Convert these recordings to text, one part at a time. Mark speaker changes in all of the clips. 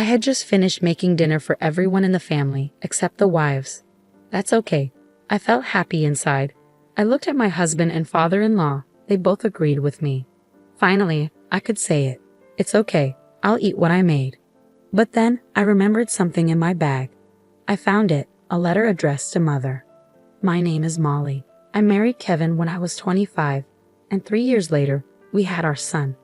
Speaker 1: I had just finished making dinner for everyone in the family, except the wives. That's okay. I felt happy inside. I looked at my husband and father-in-law. They both agreed with me. Finally, I could say it. It's okay. I'll eat what I made. But then, I remembered something in my bag. I found it, a letter addressed to Mother. My name is Molly. I married Kevin when I was 25, and 3 years later, we had our son.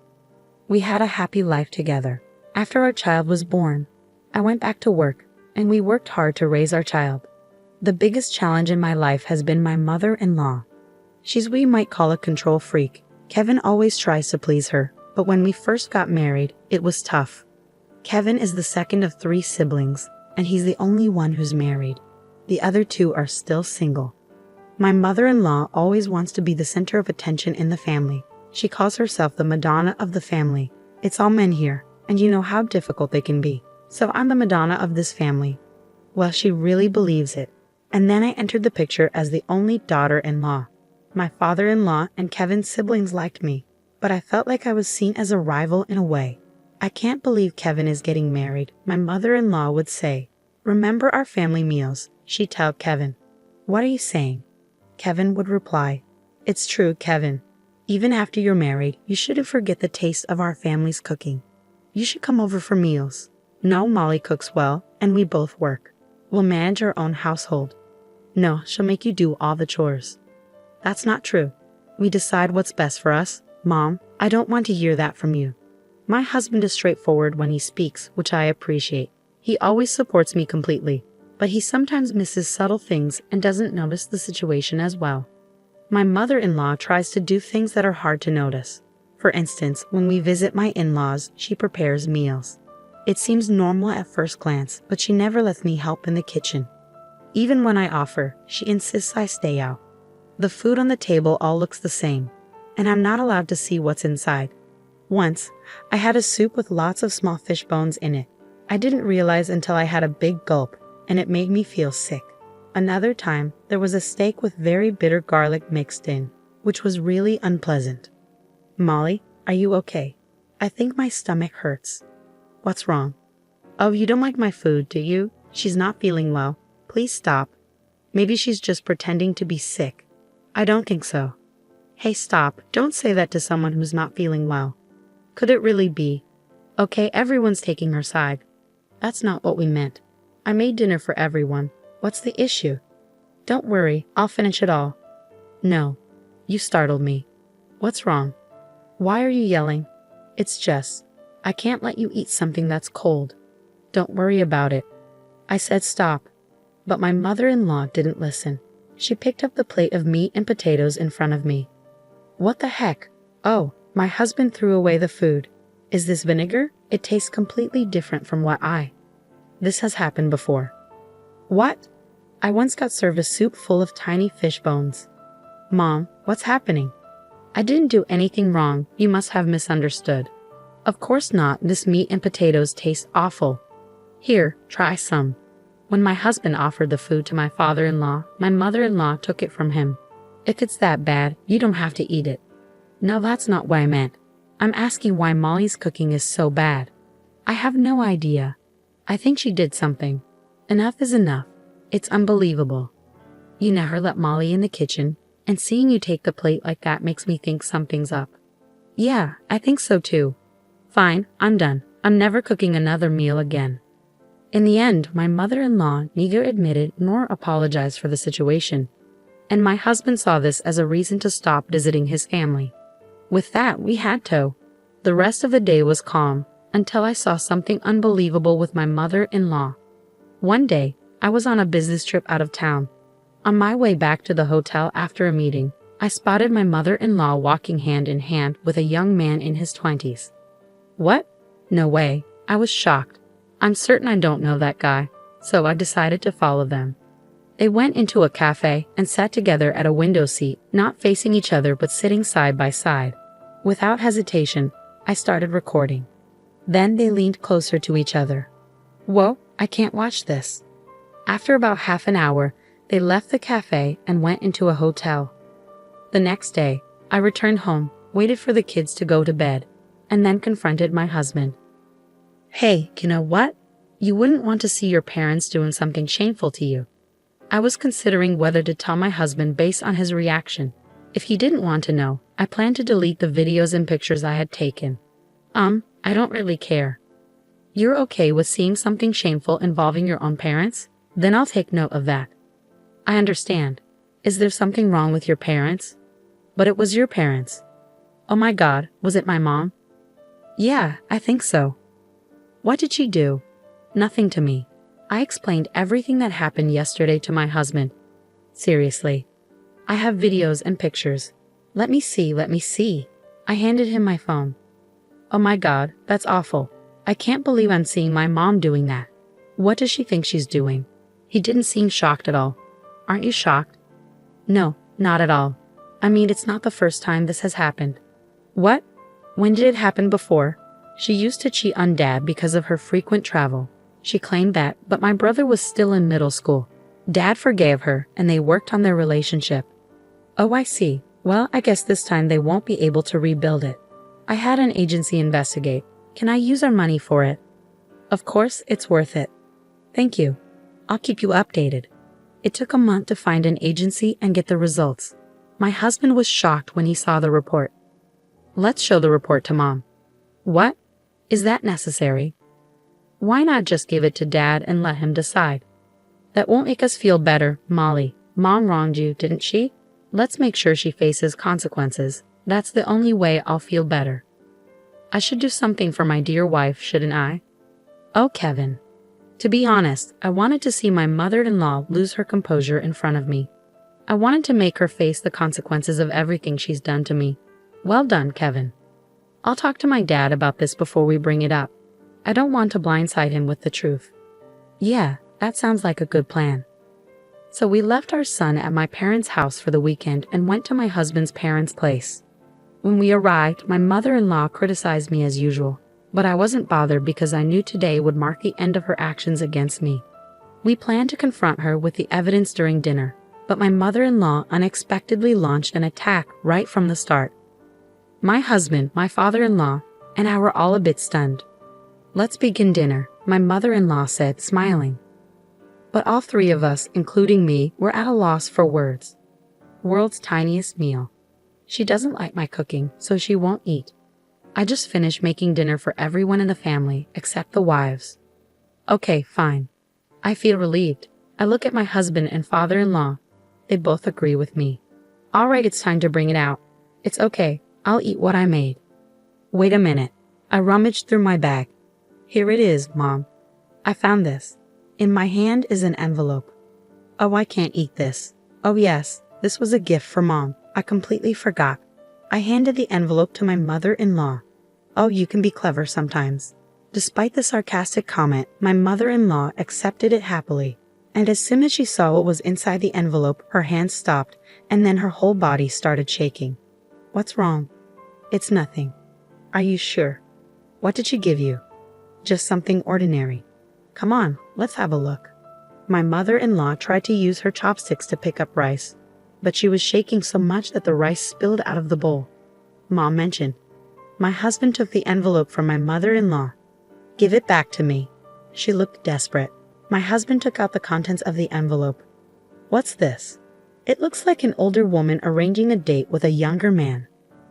Speaker 1: We had a happy life together. After our child was born, I went back to work, and we worked hard to raise our child. The biggest challenge in my life has been my mother-in-law. She's what you might call a control freak. Kevin always tries to please her, but when we first got married, it was tough. Kevin is the second of 3 siblings, and he's the only one who's married. The other 2 are still single. My mother-in-law always wants to be the center of attention in the family. She calls herself the Madonna of the family. It's all men here, and you know how difficult they can be. So I'm the Madonna of this family. Well, she really believes it. And then I entered the picture as the only daughter-in-law. My father-in-law and Kevin's siblings liked me, but I felt like I was seen as a rival in a way. I can't believe Kevin is getting married, my mother-in-law would say. Remember our family meals, she'd tell Kevin. What are you saying? Kevin would reply. It's true, Kevin. Even after you're married, you shouldn't forget the taste of our family's cooking. You should come over for meals. No, Molly cooks well, and we both work. We'll manage our own household. No, she'll make you do all the chores. That's not true. We decide what's best for us. Mom, I don't want to hear that from you. My husband is straightforward when he speaks, which I appreciate. He always supports me completely, but he sometimes misses subtle things and doesn't notice the situation as well. My mother-in-law tries to do things that are hard to notice. For instance, when we visit my in-laws, she prepares meals. It seems normal at first glance, but she never lets me help in the kitchen. Even when I offer, she insists I stay out. The food on the table all looks the same, and I'm not allowed to see what's inside. Once, I had a soup with lots of small fish bones in it. I didn't realize until I had a big gulp, and it made me feel sick. Another time, there was a steak with very bitter garlic mixed in, which was really unpleasant. Molly, are you okay? I think my stomach hurts. What's wrong? Oh, you don't like my food, do you? She's not feeling well. Please stop. Maybe she's just pretending to be sick. I don't think so. Hey, stop. Don't say that to someone who's not feeling well. Could it really be? Okay, everyone's taking her side. That's not what we meant. I made dinner for everyone. What's the issue? Don't worry, I'll finish it all. No. You startled me. What's wrong? Why are you yelling? It's just, I can't let you eat something that's cold. Don't worry about it. I said stop. But my mother-in-law didn't listen. She picked up the plate of meat and potatoes in front of me. What the heck? Oh, my husband threw away the food. Is this vinegar? It tastes completely different from what This has happened before. What? I once got served a soup full of tiny fish bones. Mom, what's happening? I didn't do anything wrong. You must have misunderstood. Of course not. This meat and potatoes taste awful. Here, try some. When my husband offered the food to my father-in-law, my mother-in-law took it from him. If it's that bad, you don't have to eat it. No, that's not what I meant. I'm asking why Molly's cooking is so bad. I have no idea. I think she did something. Enough is enough. It's unbelievable. You never let Molly in the kitchen, and seeing you take the plate like that makes me think something's up. Yeah, I think so too. Fine, I'm done. I'm never cooking another meal again. In the end, my mother-in-law neither admitted nor apologized for the situation, and my husband saw this as a reason to stop visiting his family. With that, we had to. The rest of the day was calm, until I saw something unbelievable with my mother-in-law. One day, I was on a business trip out of town. On my way back to the hotel after a meeting, I spotted my mother-in-law walking hand in hand with a young man in his 20s. What? No way. I was shocked. I'm certain I don't know that guy, so I decided to follow them. They went into a cafe and sat together at a window seat, not facing each other but sitting side by side. Without hesitation, I started recording. Then they leaned closer to each other. Whoa, I can't watch this. After about half an hour, they left the cafe and went into a hotel. The next day, I returned home, waited for the kids to go to bed, and then confronted my husband. Hey, you know what? You wouldn't want to see your parents doing something shameful to you. I was considering whether to tell my husband based on his reaction. If he didn't want to know, I planned to delete the videos and pictures I had taken. I don't really care. You're okay with seeing something shameful involving your own parents? Then I'll take note of that. I understand. Is there something wrong with your parents? But it was your parents. Oh my God, was it my mom? Yeah, I think so. What did she do? Nothing to me. I explained everything that happened yesterday to my husband. Seriously. I have videos and pictures. Let me see. I handed him my phone. Oh my God, that's awful. I can't believe I'm seeing my mom doing that. What does she think she's doing? He didn't seem shocked at all. Aren't you shocked? No, not at all. I mean, it's not the first time this has happened. What? When did it happen before? She used to cheat on Dad because of her frequent travel. She claimed that, but my brother was still in middle school. Dad forgave her, and they worked on their relationship. Oh, I see. Well, I guess this time they won't be able to rebuild it. I had an agency investigate. Can I use our money for it? Of course, it's worth it. Thank you. I'll keep you updated. It took a month to find an agency and get the results. My husband was shocked when he saw the report. Let's show the report to Mom. What? Is that necessary? Why not just give it to Dad and let him decide? That won't make us feel better, Molly. Mom wronged you, didn't she? Let's make sure she faces consequences. That's the only way I'll feel better. I should do something for my dear wife, shouldn't I? Oh, Kevin. To be honest, I wanted to see my mother-in-law lose her composure in front of me. I wanted to make her face the consequences of everything she's done to me. Well done, Kevin. I'll talk to my dad about this before we bring it up. I don't want to blindside him with the truth. Yeah, that sounds like a good plan. So we left our son at my parents' house for the weekend and went to my husband's parents' place. When we arrived, my mother-in-law criticized me as usual, but I wasn't bothered because I knew today would mark the end of her actions against me. We planned to confront her with the evidence during dinner, but my mother-in-law unexpectedly launched an attack right from the start. My husband, my father-in-law, and I were all a bit stunned. Let's begin dinner, my mother-in-law said, smiling. But all three of us, including me, were at a loss for words. World's tiniest meal. She doesn't like my cooking, so she won't eat. I just finished making dinner for everyone in the family, except the wives. Okay, fine. I feel relieved. I look at my husband and father-in-law. They both agree with me. All right, it's time to bring it out. It's okay. I'll eat what I made. Wait a minute. I rummaged through my bag. Here it is, Mom. I found this. In my hand is an envelope. Oh, I can't eat this. Oh yes, this was a gift for Mom. I completely forgot. I handed the envelope to my mother-in-law. Oh, you can be clever sometimes. Despite the sarcastic comment, my mother-in-law accepted it happily. And as soon as she saw what was inside the envelope, her hands stopped, and then her whole body started shaking. What's wrong? It's nothing. Are you sure? What did she give you? Just something ordinary. Come on, let's have a look. My mother-in-law tried to use her chopsticks to pick up rice, but she was shaking so much that the rice spilled out of the bowl. Mom mentioned. My husband took the envelope from my mother-in-law. Give it back to me. She looked desperate. My husband took out the contents of the envelope. What's this? It looks like an older woman arranging a date with a younger man.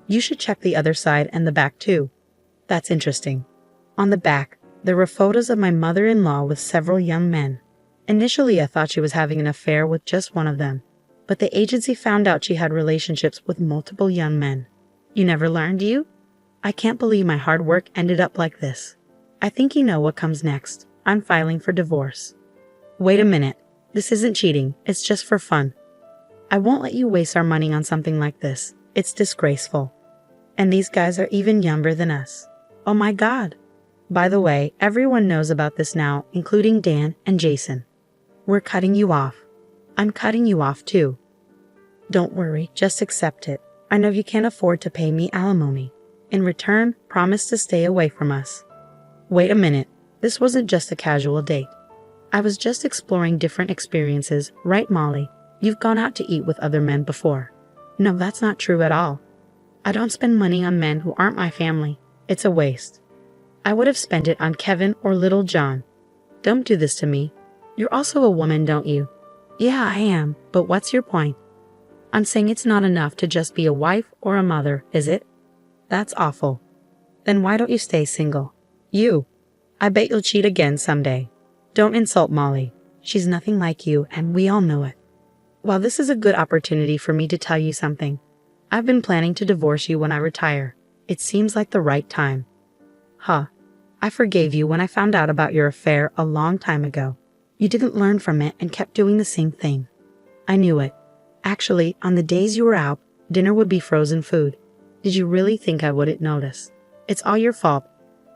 Speaker 1: You should check the other side and the back too. That's interesting. On the back, there were photos of my mother-in-law with several young men. Initially, I thought she was having an affair with just one of them, but the agency found out she had relationships with multiple young men. You never learned, you? I can't believe my hard work ended up like this. I think you know what comes next. I'm filing for divorce. Wait a minute. This isn't cheating. It's just for fun. I won't let you waste our money on something like this. It's disgraceful. And these guys are even younger than us. Oh my God. By the way, everyone knows about this now, including Dan and Jason. We're cutting you off. I'm cutting you off too. Don't worry, just accept it. I know you can't afford to pay me alimony. In return, promise to stay away from us. Wait a minute. This wasn't just a casual date. I was just exploring different experiences, right, Molly? You've gone out to eat with other men before. No, that's not true at all. I don't spend money on men who aren't my family. It's a waste. I would have spent it on Kevin or Little John. Don't do this to me. You're also a woman, don't you? Yeah, I am, but what's your point? I'm saying it's not enough to just be a wife or a mother, is it? That's awful. Then why don't you stay single? You. I bet you'll cheat again someday. Don't insult Molly. She's nothing like you, and we all know it. Well, this is a good opportunity for me to tell you something. I've been planning to divorce you when I retire. It seems like the right time. Huh. I forgave you when I found out about your affair a long time ago. You didn't learn from it and kept doing the same thing. I knew it. Actually, on the days you were out, dinner would be frozen food. Did you really think I wouldn't notice? It's all your fault.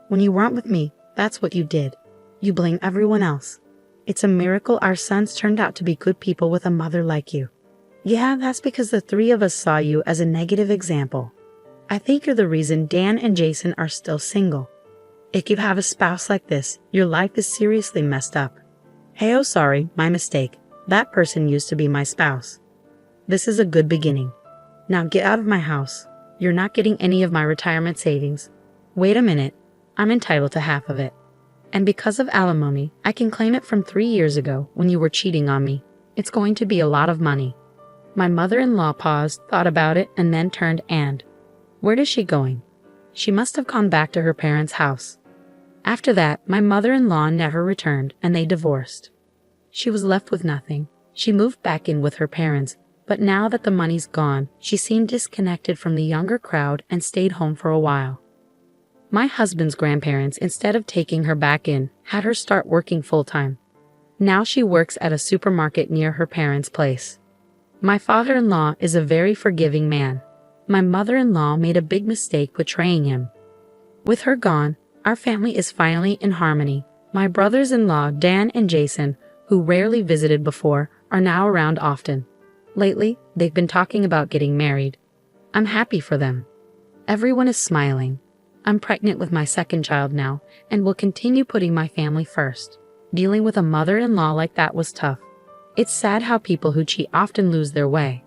Speaker 1: When you weren't with me, that's what you did. You blame everyone else. It's a miracle our sons turned out to be good people with a mother like you. Yeah, that's because the three of us saw you as a negative example. I think you're the reason Dan and Jason are still single. If you have a spouse like this, your life is seriously messed up. Hey, oh sorry, my mistake. That person used to be my spouse. This is a good beginning. Now get out of my house. You're not getting any of my retirement savings. Wait a minute. I'm entitled to half of it. And because of alimony, I can claim it from 3 years ago when you were cheating on me. It's going to be a lot of money. My mother-in-law paused, thought about it, and then turned and. Where is she going? She must have gone back to her parents' house. After that, my mother-in-law never returned, and they divorced. She was left with nothing. She moved back in with her parents, but now that the money's gone, she seemed disconnected from the younger crowd and stayed home for a while. My husband's grandparents, instead of taking her back in, had her start working full-time. Now she works at a supermarket near her parents' place. My father-in-law is a very forgiving man. My mother-in-law made a big mistake betraying him. With her gone, our family is finally in harmony. My brothers-in-law, Dan and Jason, who rarely visited before, are now around often. Lately, they've been talking about getting married. I'm happy for them. Everyone is smiling. I'm pregnant with my second child now, and will continue putting my family first. Dealing with a mother-in-law like that was tough. It's sad how people who cheat often lose their way.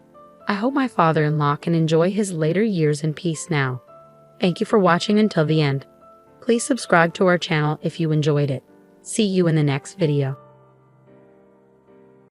Speaker 1: I hope my father-in-law can enjoy his later years in peace now. Thank you for watching until the end. Please subscribe to our channel if you enjoyed it. See you in the next video.